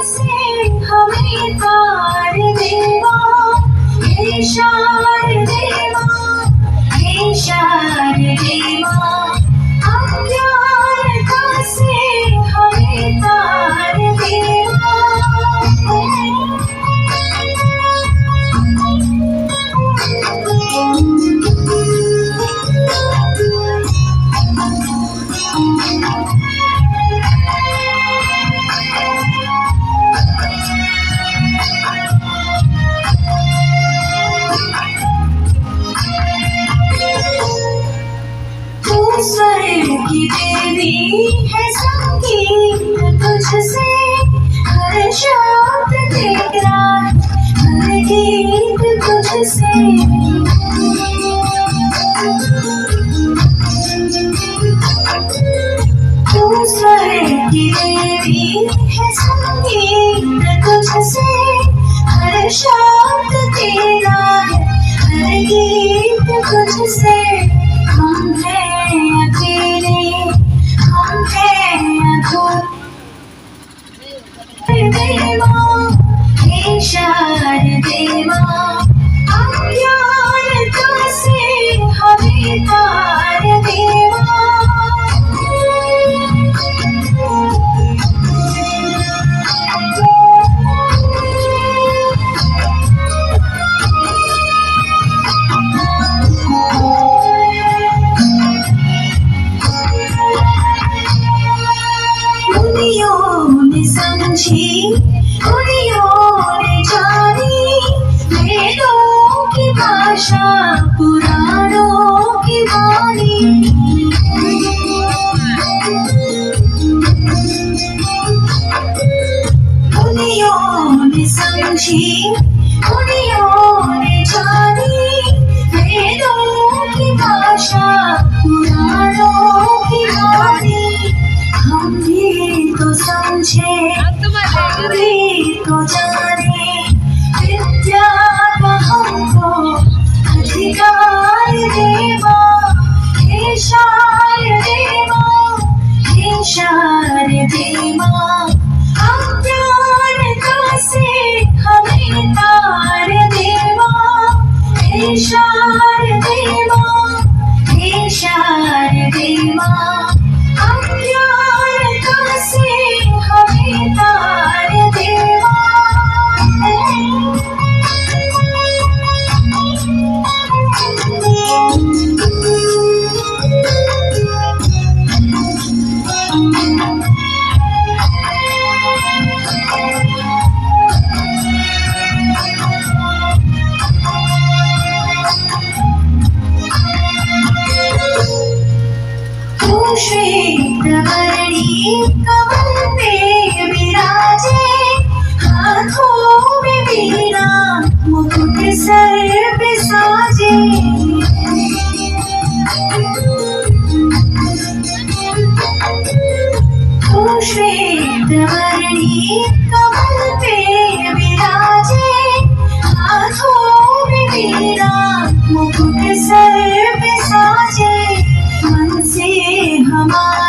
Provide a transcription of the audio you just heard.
से हमें तार देवा, हे शारदेवा, हे शारदेवा, अज्ञानता से हमें तार देवा। स्वर की देवी है, संगीत तुझसे, हर शब्द तेरा, हर गीत तुझसे। तू स्वर की देवी है, संगीत तुझसे, हर शब्द तेरा, हर गीत तुझसे। हम हैं अकेले, हम हैं अधूरे देवा, हे शारदेवा, अज्ञानता से हमें तार देवा। मुनियों ने समझी, मुनियों ने जानी, वेदों की भाषा, पुराणों की वाणी। मुनियों ने समझी, मुनियों ने जानी, वेदों की भाषा, पुराणों की वाणी। हम भी तो समझे, हम भी तो जाने, विद्या का हमको अधिकार देवा, हे शारदेवा, हे शारदेवा, अज्ञानता से हमें तार देवा, हे शारदेवा, हे शारदेवा, अज्ञानता से हमें तार देवा। श्वेतवर्णी कमल पे विराजे, हाथों में वीणा, मुकुट सर पे साजे। श्वेतवर्णी कमल पे विराजे, हाथों में वीणा, मुकुट सर पे साजे। मन से हमारे